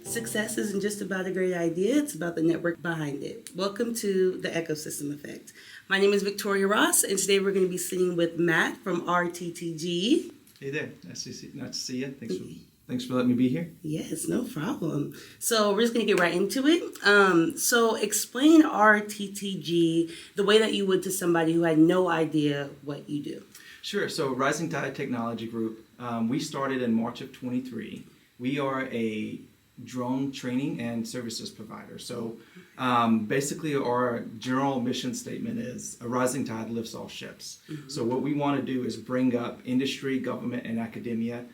Success isn't just about a great idea, it's about the network behind it. Welcome to the Ecosystem Effect. My name is Victoria Ross, and today we're going to be sitting with Matt from RTTG. Hey there, nice to see you. Thanks for letting me be here. Yes, no problem. So we're just going to get right into it. So explain RTTG the way that you would to somebody who had no idea what you do. Sure. So Rising Tide Technology Group, we started in March of 23. We are a drone training and services provider. So basically our general mission statement is a rising tide lifts all ships. Mm-hmm. So what we want to do is bring up industry, government, and academia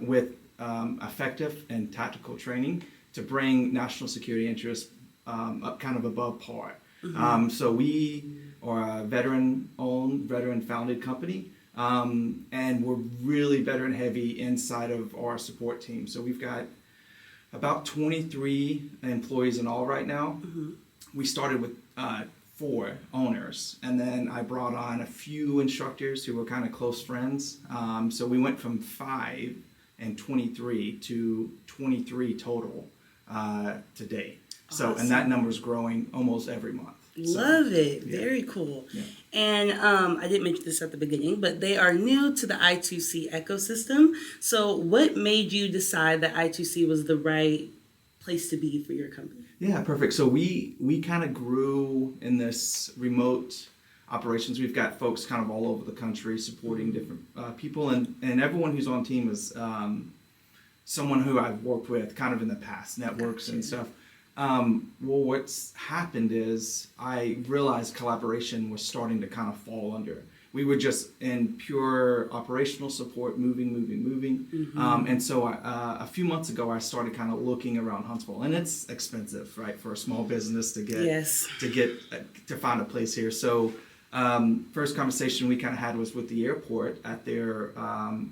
with effective and tactical training to bring national security interests up kind of above par. Mm-hmm. So we are a veteran-owned, veteran-founded company. And we're really veteran heavy inside of our support team. So we've got about 23 employees in all right now. Mm-hmm. We started with 4 owners, and then I brought on a few instructors who were kind of close friends. So we went from 5 and 23 to 23 total today. So, awesome. And that number is growing almost every month. Love it. Yeah. Very cool. Yeah. And I didn't mention this at the beginning, but they are new to the I2C ecosystem. So what made you decide that I2C was the right place to be for your company? Yeah, perfect. So we kind of grew in this remote operations. We've got folks kind of all over the country supporting different people, and everyone who's on team is someone who I've worked with kind of in the past, networks and stuff. Well, what's happened is I realized collaboration was starting to kind of fall under. We were just in pure operational support, moving. Mm-hmm. And so a few months ago, I started kind of looking around Huntsville, and it's expensive, right, for a small business to to find a place here. So first conversation we kind of had was with the airport at their I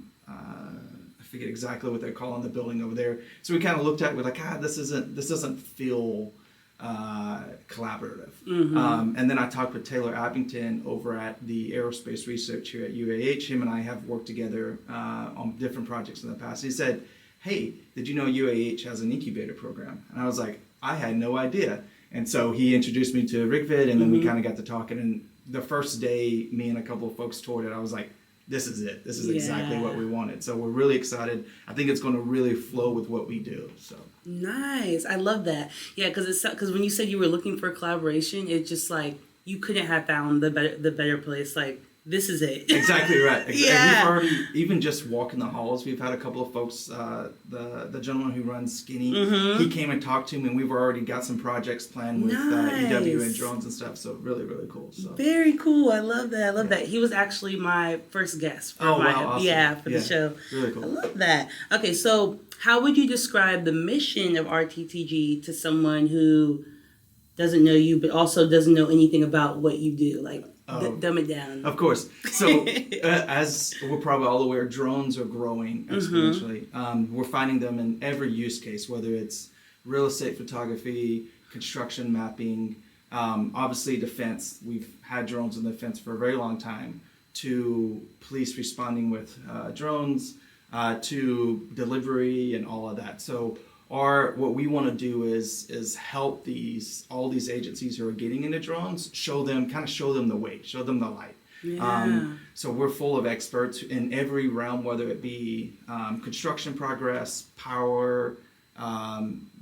forget exactly what they're calling the building over there. So we kind of looked at it, we're like, this doesn't feel collaborative. Mm-hmm. And then I talked with Taylor Abington over at the aerospace research here at UAH. Him and I have worked together on different projects in the past. He said, hey, did you know UAH has an incubator program? And I was like, I had no idea. And so he introduced me to Rigvid, and then we kind of got to talking. And the first day, me and a couple of folks toured it, I was like, this is it. This is exactly what we wanted. So we're really excited. I think it's going to really flow with what we do. So nice. I love that. Yeah, because when you said you were looking for collaboration, it's just like you couldn't have found the better place. Like, this is it. Exactly right. Yeah. And we've already, even just walking the halls, we've had a couple of folks, the gentleman who runs Skinny, he came and talked to me, and we've already got some projects planned with EW and drones and stuff. So really, really cool. So very cool. I love that. He was actually my first guest for awesome. For the show. Really cool. I love that. Okay, so how would you describe the mission of RTTG to someone who doesn't know you, but also doesn't know anything about what you do? Like, dumb it down. Of course. So as we're probably all aware, drones are growing exponentially. Mm-hmm. We're finding them in every use case, whether it's real estate photography, construction mapping, obviously defense. We've had drones in defense for a very long time, to police responding with drones, to delivery and all of that. So what we want to do is help all these agencies who are getting into drones, show them the way, show them the light. Yeah. So we're full of experts in every realm, whether it be construction progress, power,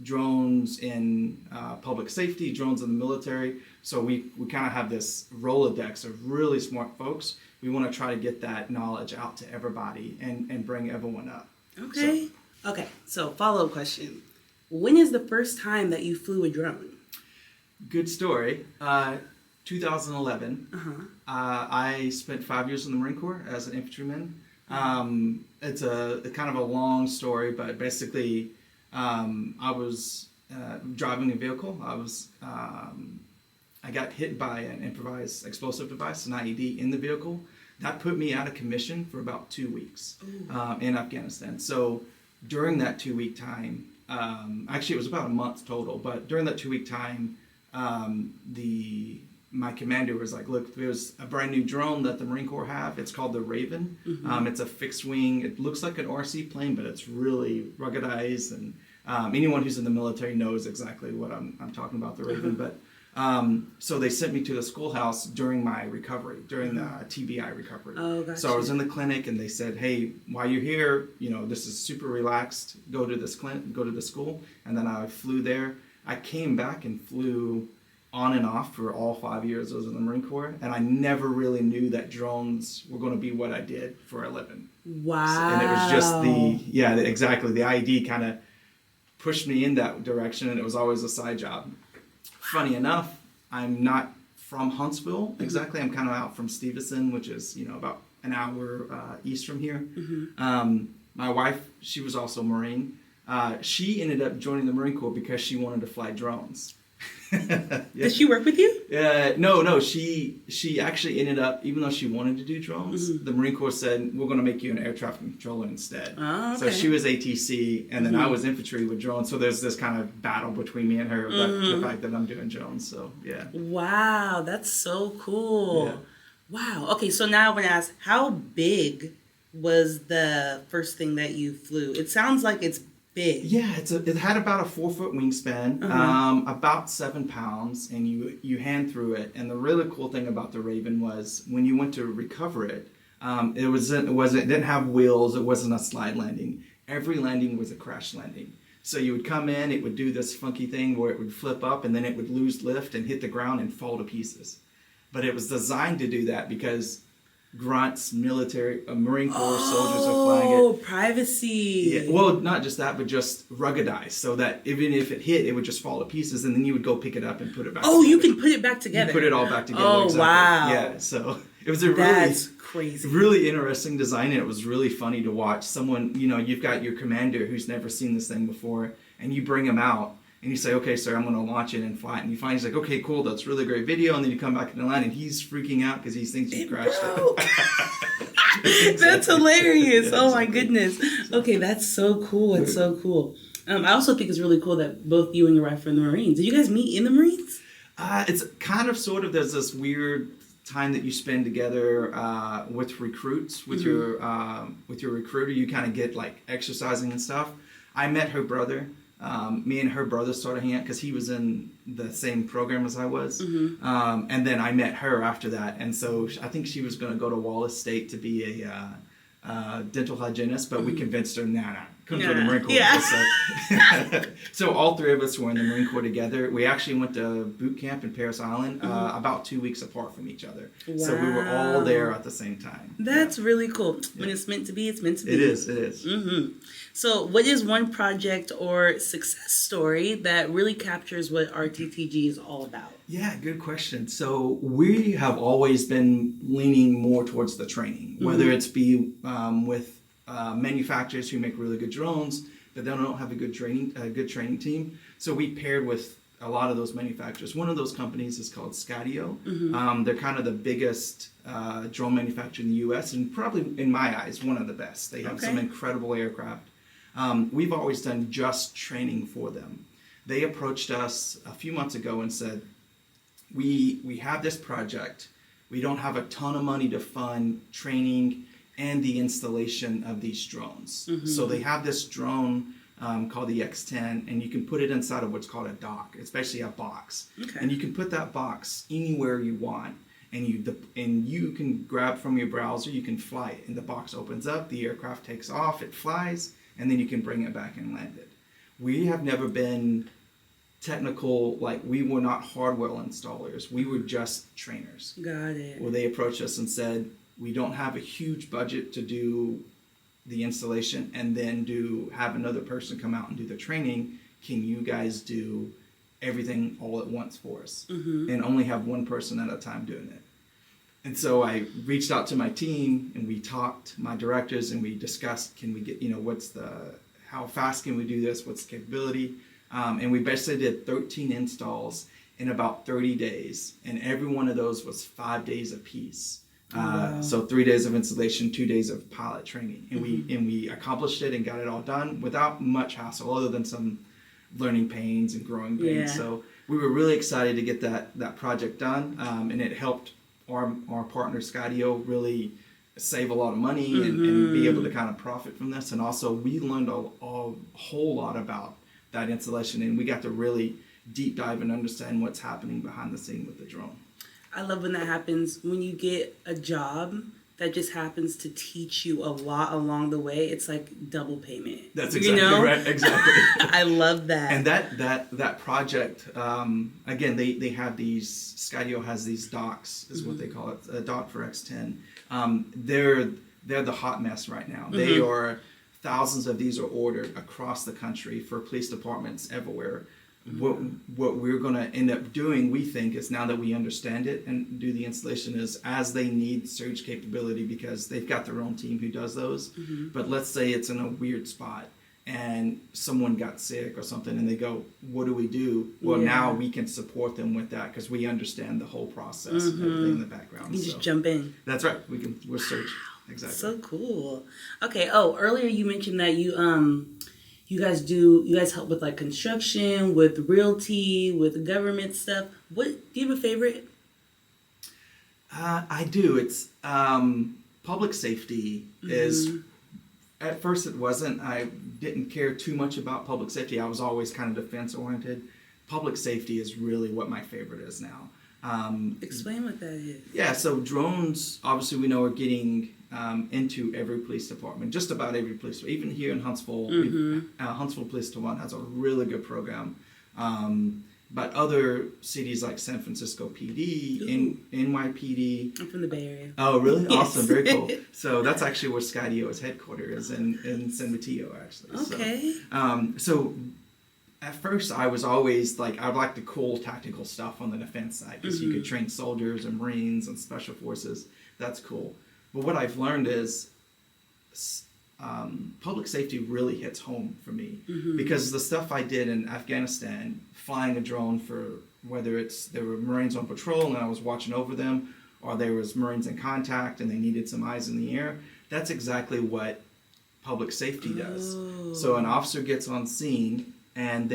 drones in public safety, drones in the military. So we kind of have this Rolodex of really smart folks. We want to try to get that knowledge out to everybody and bring everyone up. Okay. So follow-up question. When is the first time that you flew a drone? Good story. 2011. I spent 5 years in the Marine Corps as an infantryman. It's a kind of a long story, but basically I was driving a vehicle. I got hit by an improvised explosive device, an IED, in the vehicle. That put me out of commission for about 2 weeks in Afghanistan. So during that 2-week time, actually it was about a month total, but during that 2-week time, my commander was like, look, there's a brand new drone that the Marine Corps have. It's called the Raven. Mm-hmm. It's a fixed wing. It looks like an RC plane, but it's really ruggedized, and Anyone who's in the military knows exactly what I'm talking about, the Raven. But so they sent me to the schoolhouse during my recovery, during the TBI recovery. Oh, gotcha. So I was in the clinic, and they said, "Hey, while you're here, this is super relaxed. Go to this clinic, go to the school." And then I flew there. I came back and flew on and off for all 5 years I was in the Marine Corps, and I never really knew that drones were going to be what I did for a living. Wow. And it was just exactly. The IED kind of pushed me in that direction, and it was always a side job. Funny enough, I'm not from Huntsville exactly. I'm kind of out from Stevenson, which is, about an hour east from here. My wife, she was also Marine. She ended up joining the Marine Corps because she wanted to fly drones. Yeah. Did she work with you? No. She actually ended up, even though she wanted to do drones, the Marine Corps said, "We're going to make you an air traffic controller instead." Oh, okay. So she was ATC, and then I was infantry with drones. So there's this kind of battle between me and her about the fact that I'm doing drones. So yeah. Wow, that's so cool. Yeah. Wow. Okay, so now I want to ask, how big was the first thing that you flew? It sounds like it's big. Yeah, it had about a 4-foot wingspan, about 7 pounds, and you hand through it. And the really cool thing about the Raven was when you went to recover it, it didn't have wheels. It wasn't a slide landing. Every landing was a crash landing. So you would come in, it would do this funky thing where it would flip up, and then it would lose lift and hit the ground and fall to pieces. But it was designed to do that because grunts, military, Marine Corps soldiers are flying it. Oh, privacy. Yeah. Well, not just that, but just ruggedized, so that even if it hit, it would just fall to pieces, and then you would go pick it up and put it back together. You can put it back together. You put it all back together. Oh, exactly. wow. Yeah, so it was That's crazy. really interesting design, and it was really funny to watch. Someone, you've got your commander who's never seen this thing before, and you bring him out, and you say, "Okay, sir, I'm going to launch it and fly it." And you find he's like, "Okay, cool, that's really great video." And then you come back in the line, and he's freaking out because he thinks you crashed it. That's hilarious. Oh my goodness. Okay, that's so cool. It's so cool. I also think it's really cool that both you and your wife are in the Marines. Did you guys meet in the Marines? It's kind of sort of, there's this weird time that you spend together with recruits, with your recruiter. You kind of get like exercising and stuff. I met her brother. Me and her brother started hanging out because he was in the same program as I was. And then I met her after that. And so I think she was going to go to Wallace State to be a dental hygienist, but we convinced her, nah, come to the Marine Corps. Yeah. So all three of us were in the Marine Corps together. We actually went to boot camp in Parris Island about 2 weeks apart from each other. Wow. So we were all there at the same time. That's really cool. When it's meant to be, it's meant to be. It is. So what is one project or success story that really captures what RTTG is all about? Yeah, good question. So we have always been leaning more towards the training, whether it's be with manufacturers who make really good drones, but they don't have a good training team. So we paired with a lot of those manufacturers. One of those companies is called Skydio. They're kind of the biggest drone manufacturer in the U.S. and probably, in my eyes, one of the best. They have some incredible aircraft. We've always done just training for them. They approached us a few months ago and said, we have this project. We don't have a ton of money to fund training and the installation of these drones. So they have this drone called the X10, and you can put it inside of what's called a dock. It's basically a box. And you can put that box anywhere you want. And you can grab from your browser, you can fly it. And the box opens up, the aircraft takes off, it flies, and then you can bring it back and land it. We have never been technical, like we were not hardware installers. We were just trainers. Got it. Well, they approached us and said, we don't have a huge budget to do the installation and then have another person come out and do the training. Can you guys do everything all at once for us and only have one person at a time doing it? And so I reached out to my team and we talked, my directors, and we discussed, can we get, how fast can we do this? What's the capability? And we basically did 13 installs in about 30 days. And every one of those was 5 days apiece. So 3 days of installation, 2 days of pilot training. And we accomplished it and got it all done without much hassle other than some learning pains and growing pains. So we were really excited to get that project done. And it helped our partner Skydio really save a lot of money and be able to kind of profit from this. And also we learned a whole lot about that installation, and we got to really deep dive and understand what's happening behind the scene with the drone. I love when that happens, when you get a job that just happens to teach you a lot along the way. It's like double payment. That's exactly right. Exactly. I love that. And that project, again, they have these, Skydio has these docks, is what they call it, a dock for X10. They're the hot mess right now. They are, thousands of these are ordered across the country for police departments everywhere. What we're going to end up doing, we think, is now that we understand it and do the installation, is as they need surge capability, because they've got their own team who does those. But let's say it's in a weird spot and someone got sick or something, and they go, what do we do? Well, now we can support them with that because we understand the whole process and everything in the background. You just jump in. That's right. We're surge. Exactly. So cool. Okay. Oh, earlier you mentioned that you guys help with like construction, with realty, with government stuff. Do you have a favorite? I do. It's public safety is, at first it wasn't. I didn't care too much about public safety. I was always kind of defense oriented. Public safety is really what my favorite is now. Explain what that is. Yeah, so drones, obviously we know, are getting into every police department, just about every police. Even here in Huntsville, Huntsville Police Department has a really good program. But other cities like San Francisco PD, NYPD. I'm from the Bay Area. Oh, really? Yes. Awesome. Very cool. So that's actually where Skydio's headquarters is, in San Mateo, actually. Okay. So at first, I was always like, I'd like the cool tactical stuff on the defense side, because you could train soldiers and Marines and special forces. That's cool. But what I've learned is public safety really hits home for me, because the stuff I did in Afghanistan, flying a drone for, whether there were Marines on patrol and I was watching over them, or there was Marines in contact and they needed some eyes in the air, that's exactly what public safety does. So an officer gets on scene and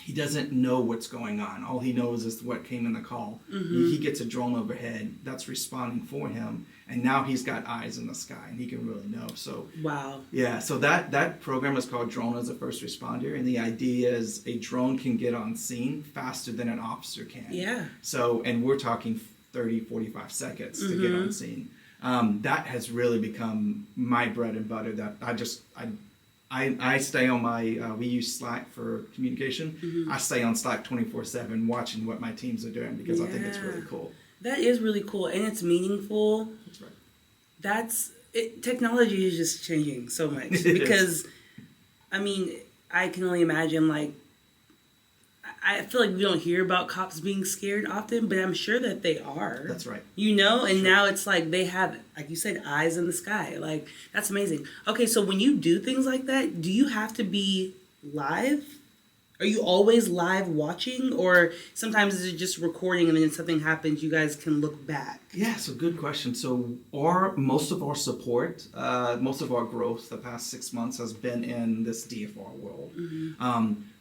he doesn't know what's going on. All he knows is what came in the call. He gets a drone overhead that's responding for him, and now he's got eyes in the sky and he can really know. So wow. Yeah, so that program is called Drone as a First Responder, and the idea is a drone can get on scene faster than an officer can. Yeah. So, and we're talking 30, 45 seconds to get on scene. That has really become my bread and butter. That I stay on my, we use Slack for communication. I stay on Slack 24/7 watching what my teams are doing, because I think it's really cool. That is really cool, and it's meaningful. That's right. Technology is just changing so much, because, I mean, I can only imagine, like, I feel like we don't hear about cops being scared often, but I'm sure that they are. That's right. You know, and now it's like they have, like you said, eyes in the sky. Like, that's amazing. Okay, so when you do things like that, do you have to be live? Are you always live watching, or sometimes is it just recording and then something happens, you guys can look back? Yeah, so good question. So most of our support, most of our growth the past 6 months has been in this DFR world.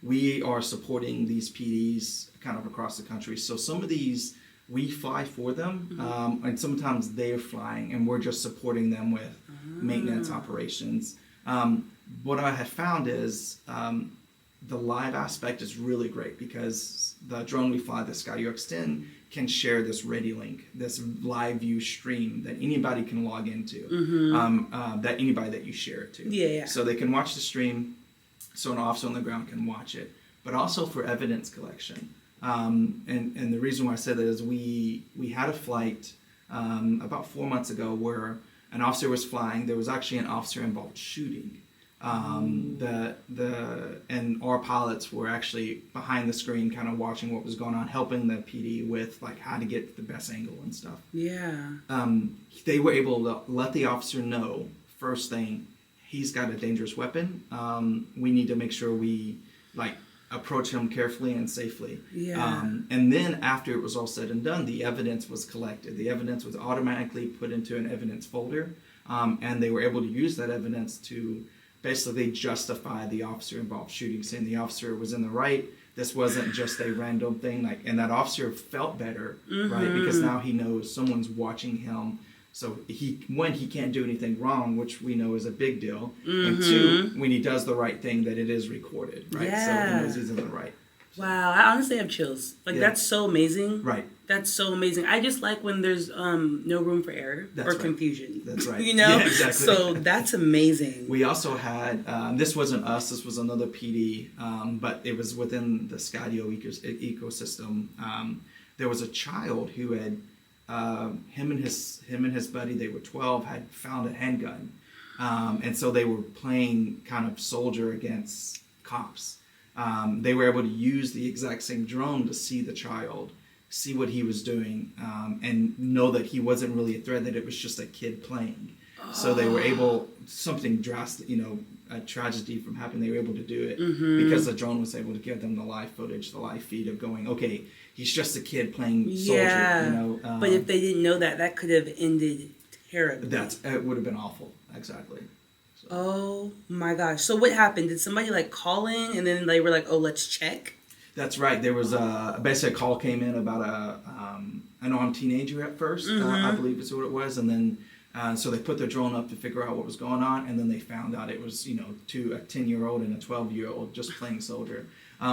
We are supporting these PDs kind of across the country. So some of these, we fly for them, and sometimes they're flying and we're just supporting them with maintenance operations. What I have found is the live aspect is really great, because the drone we fly, the Skydio X10, can share this ready link, this live view stream that anybody can log into, that anybody that you share it to. So they can watch the stream, so an officer on the ground can watch it, but also for evidence collection. And the reason why I said that is we had a flight about 4 months ago where an officer was flying. There was actually an officer involved shooting. And our pilots were actually behind the screen kind of watching what was going on, helping the PD with like how to get the best angle and stuff. They were able to let the officer know, first thing, he's got a dangerous weapon. We need to make sure we like approach him carefully and safely. And then after it was all said and done, the evidence was collected. The evidence was automatically put into an evidence folder, and they were able to use that evidence to basically justify the officer involved shooting, saying the officer was in the right. This wasn't just a random thing, and that officer felt better, right? Because now he knows someone's watching him. So he can't do anything wrong, which we know is a big deal. And two, when he does the right thing, that it is recorded, right? So he knows he's in the right. Wow, I honestly have chills. That's so amazing. Right. That's so amazing. I just like when there's no room for error or confusion. That's right. Yeah, exactly. So that's amazing. We also had, this wasn't us, this was another PD, but it was within the Skydio ecosystem. There was a child who had, him and his buddy, they were 12, had found a handgun. And so they were playing kind of soldier against cops. They were able to use the exact same drone to see the child, see what he was doing, and know that he wasn't really a threat, that it was just a kid playing. So they were able, something drastic, a tragedy from happening, they were able to do it because the drone was able to give them the live footage, the live feed of going, okay, he's just a kid playing soldier, but if they didn't know that, that could have ended terribly. It would have been awful, exactly. So. Oh my gosh. So what happened? Did somebody call in and then they were like, oh, let's check? That's right. There was basically a call came in about an armed teenager at first, I believe is what it was. And then, so they put their drone up to figure out what was going on. And then they found out it was, a 10-year-old and a 12-year-old just playing soldier.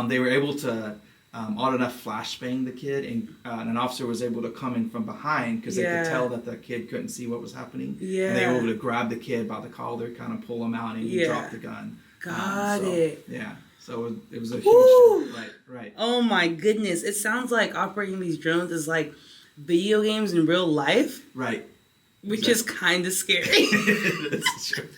They were able to odd enough flashbang the kid, and an officer was able to come in from behind because they could tell that the kid couldn't see what was happening. Yeah. And they were able to grab the kid by the collar, kind of pull him out, and he dropped the gun. Got it. Yeah. So it was a huge deal. Right. Oh my goodness. It sounds like operating these drones is like video games in real life. Right. Which is kind of scary. That's true.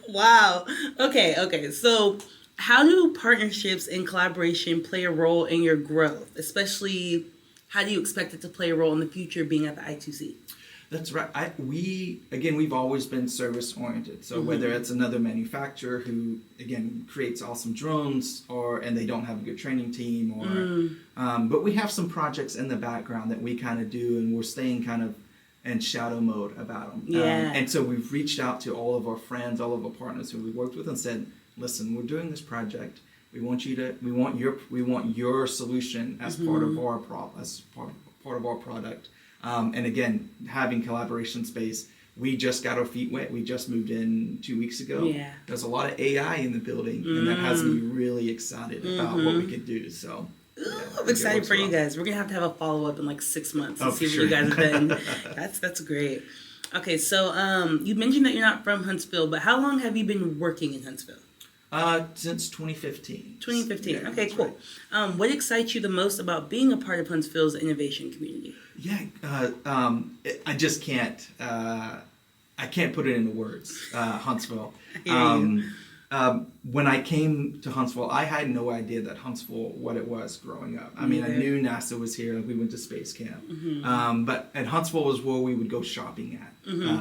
Wow. Okay. So how do partnerships and collaboration play a role in your growth? Especially, how do you expect it to play a role in the future being at the I2C? That's right. We've always been service oriented. So whether it's another manufacturer who, again, creates awesome drones, and they don't have a good training team, but we have some projects in the background that we kind of do, and we're staying kind of in shadow mode about them. Yeah. And so we've reached out to all of our friends, all of our partners who we worked with, and said, listen, we're doing this project. We want your solution as part of our part of our product. And again, having collaboration space, we just got our feet wet. We just moved in 2 weeks ago. Yeah. There's a lot of AI in the building, and that has me really excited about what we could do. So I'm excited for you guys. We're gonna have to have a follow-up in 6 months and see where you guys have been. That's great. Okay, so you mentioned that you're not from Huntsville, but how long have you been working in Huntsville? Since 2015. 2015. Yeah, okay, cool. Right. What excites you the most about being a part of Huntsville's innovation community? Yeah, I just can't. I can't put it into words. Huntsville. When I came to Huntsville, I had no idea that Huntsville, what it was growing up. I mean, I knew NASA was here. We went to space camp. But at Huntsville was where we would go shopping at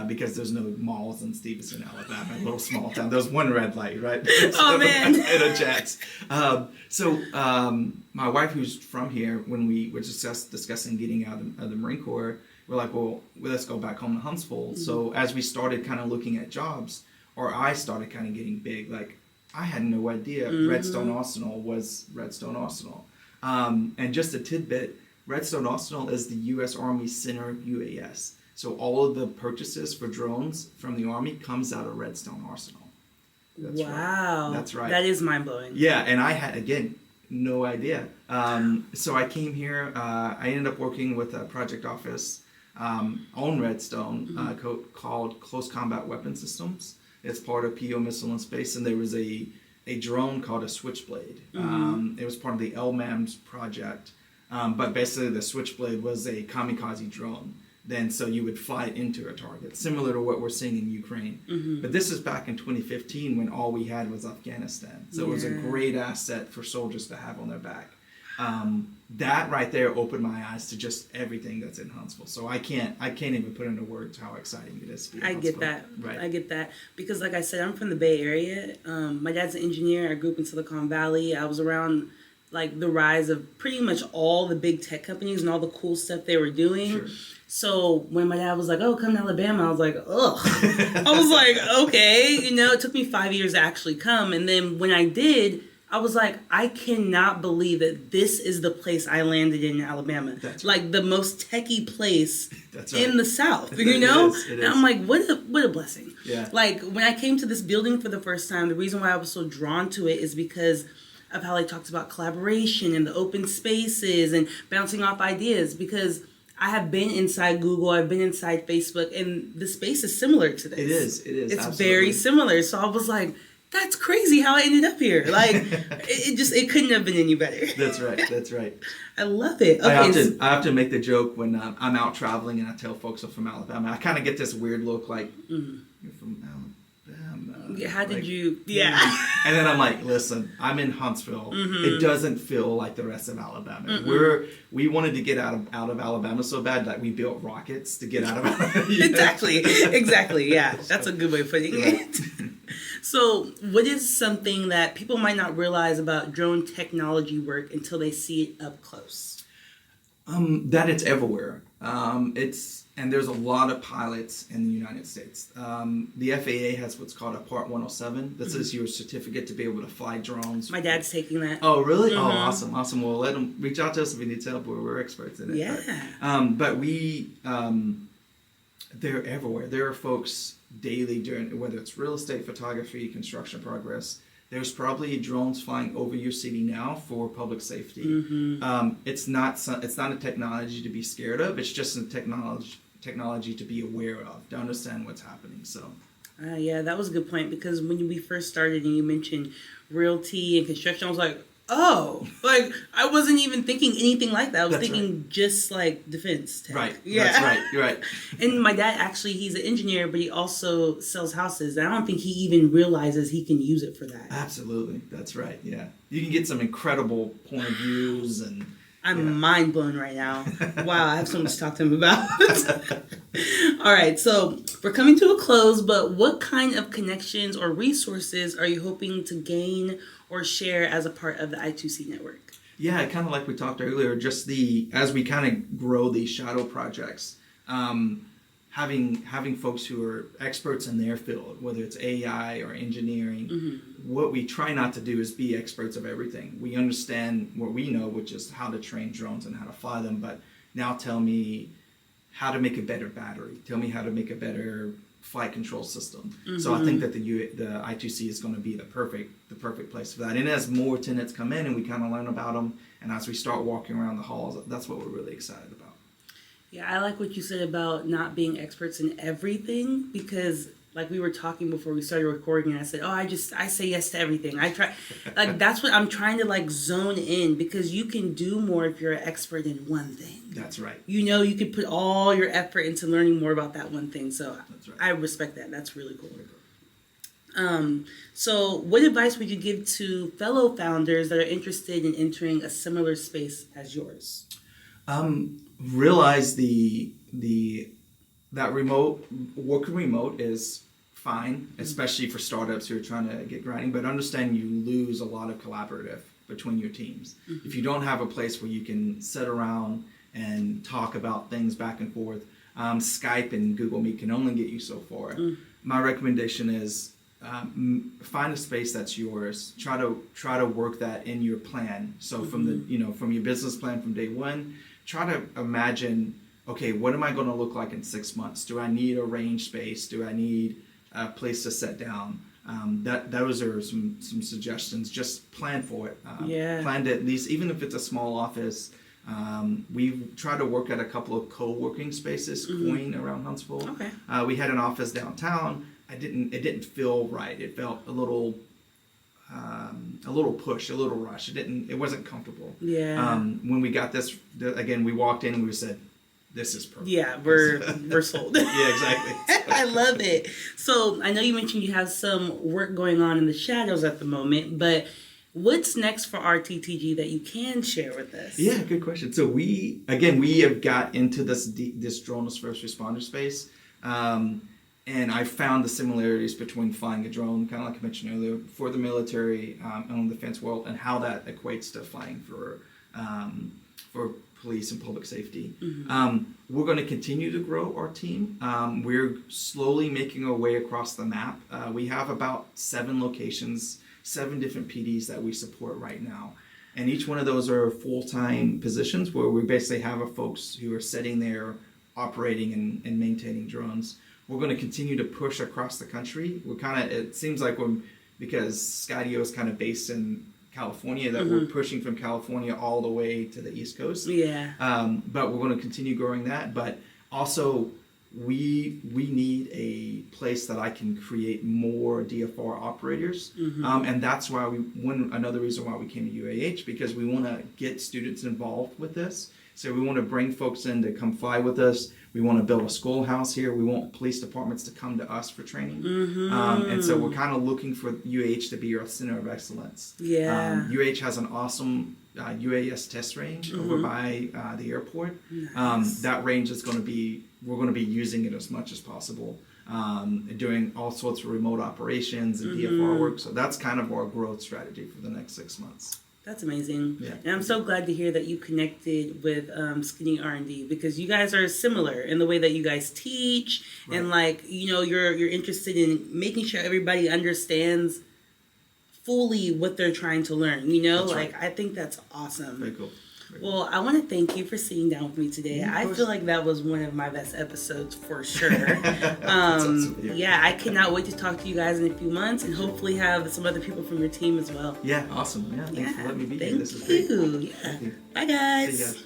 because there's no malls in Stevenson, Alabama, a little small town. There was one red light, right? Oh, man. And a Jack's. So my wife, who's from here, when we were discussing getting out of the Marine Corps, we're like, well, let's go back home to Huntsville. So as we started kind of looking at jobs, or I started kind of getting big, I had no idea Redstone Arsenal was Redstone Arsenal. And just a tidbit, Redstone Arsenal is the U.S. Army Center UAS. So all of the purchases for drones from the Army comes out of Redstone Arsenal. That's wow. Right. That's right. That is mind-blowing. Yeah, and I had, again, no idea. So I came here. I ended up working with a project office on Redstone called Close Combat Weapon Systems. It's part of PO Missile and Space, and there was a drone called a Switchblade. It was part of the LMAMS project, but basically the Switchblade was a kamikaze drone. Then so you would fly it into a target, similar to what we're seeing in Ukraine. But this is back in 2015 when all we had was Afghanistan. So it was a great asset for soldiers to have on their back. That right there opened my eyes to just everything that's in Huntsville. So I can't even put into words how exciting it is to be in Huntsville. Get that. Right. I get that. Because like I said, I'm from the Bay Area. My dad's an engineer. I grew up in Silicon Valley. I was around the rise of pretty much all the big tech companies and all the cool stuff they were doing. Sure. So when my dad was like, oh, come to Alabama, I was like, ugh. I was like, okay. It took me 5 years to actually come. And then when I did, I was like, I cannot believe that this is the place I landed in Alabama. That's like the most techie place That's right. in the South, you know? It is. And I'm like, what a blessing. Yeah. Like when I came to this building for the first time, the reason why I was so drawn to it is because of how he talks about collaboration and the open spaces and bouncing off ideas, because I have been inside Google, I've been inside Facebook, and the space is similar to this. It is. It's absolutely. very similar. So I was like, that's crazy how I ended up here. Like, it couldn't have been any better. That's right. I love it. Okay, I have to make the joke when I'm out traveling and I tell folks I'm from Alabama. I kind of get this weird look like, you're from Alabama. Yeah, how did like, you, yeah. And then I'm like, listen, I'm in Huntsville. It doesn't feel like the rest of Alabama. We wanted to get out of Alabama so bad that we built rockets to get out of Alabama. Exactly. Yeah, that's a good way of putting it. So, what is something that people might not realize about drone technology work until they see it up close? That it's everywhere. And there's a lot of pilots in the United States. The FAA has what's called a Part 107. This is your certificate to be able to fly drones. My dad's taking that. Oh, really? Oh, awesome. Well, let them reach out to us if you need help. We're experts in it. Yeah. But they're everywhere. There are folks daily doing, whether it's real estate, photography, construction progress. There's probably drones flying over your city now for public safety. It's not a technology to be scared of. It's just a technology to be aware of, to understand what's happening. So. Yeah, that was a good point, because when we first started and you mentioned realty and construction, I was like, oh, like I wasn't even thinking anything like that. I was thinking just like defense tech. Right. Yeah. That's right. You're right. And my dad actually, he's an engineer, but he also sells houses. And I don't think he even realizes he can use it for that. Absolutely. That's right. Yeah. You can get some incredible point of views and. I'm mind blown right now. Wow, I have so much to talk to him about. All right, so we're coming to a close, but what kind of connections or resources are you hoping to gain or share as a part of the I2C network? Yeah, kind of like we talked earlier, just as we kind of grow these shadow projects, having folks who are experts in their field, whether it's AI or engineering. What we try not to do is be experts of everything. We understand what we know, which is how to train drones and how to fly them, but now tell me how to make a better battery. Tell me how to make a better flight control system. So I think that the I2C is going to be the perfect place for that. And as more tenants come in and we kind of learn about them, and as we start walking around the halls, that's what we're really excited about. Yeah, I like what you said about not being experts in everything, because like we were talking before we started recording, and I said, I say yes to everything. I try, like that's what I'm trying to like zone in, because you can do more if you're an expert in one thing. That's right. You know, you can put all your effort into learning more about that one thing. So that's right. I respect that. That's really cool. So what advice would you give to fellow founders that are interested in entering a similar space as yours? Realize that working remote is fine, especially for startups who are trying to get grinding, but understand you lose a lot of collaborative between your teams. If you don't have a place where you can sit around and talk about things back and forth, Skype and Google Meet can only get you so far. My recommendation is find a space that's yours. Try to work that in your plan. So from your business plan from day one, try to imagine, okay, what am I going to look like in 6 months? Do I need a range space? Do I need a place to sit down? Those are some suggestions. Just plan for it. Plan to at least, even if it's a small office. We've tried to work at a couple of co-working spaces, Coin around Huntsville. Okay. We had an office downtown. It didn't feel right. It felt a little push, a little rush. It wasn't comfortable. Yeah. When we got this, again, we walked in and we said, this is perfect. Yeah, we're sold. Yeah, exactly. I love it. So I know you mentioned you have some work going on in the shadows at the moment, but what's next for RTTG that you can share with us? Yeah, good question. So we have got into this droneless first responder space. And I found the similarities between flying a drone, kind of like I mentioned earlier, for the military and the defense world, and how that equates to flying for police and public safety. We're going to continue to grow our team. We're slowly making our way across the map. We have about 7 locations 7 different PDs that we support right now. And each one of those are full-time positions where we basically have folks who are sitting there operating and maintaining drones. We're going to continue to push across the country. It seems like because Skydio is kind of based in California, that we're pushing from California all the way to the East Coast. Yeah. But we're going to continue growing that. But also, we need a place that I can create more DFR operators. And that's why another reason why we came to UAH, because we want to get students involved with this. So we want to bring folks in to come fly with us. We want to build a schoolhouse here. We want police departments to come to us for training. And so we're kind of looking for UAH to be our center of excellence. Yeah. UAH has an awesome UAS test range over by the airport. Nice. That range is we're going to be using it as much as possible, doing all sorts of remote operations and DFR work. So that's kind of our growth strategy for the next 6 months. That's amazing. Yeah. And I'm so glad to hear that you connected with Skinny R&D, because you guys are similar in the way that you guys teach. Right. And you're interested in making sure everybody understands fully what they're trying to learn. That's right. I think that's awesome. Very cool. Well, I want to thank you for sitting down with me today. Yeah, I feel like that was one of my best episodes for sure. Awesome. Yeah, I cannot wait to talk to you guys in a few months and hopefully have some other people from your team as well. Yeah, awesome. Yeah, thanks for letting me be here. This is Thank great. you. Yeah. Bye, guys. See you guys.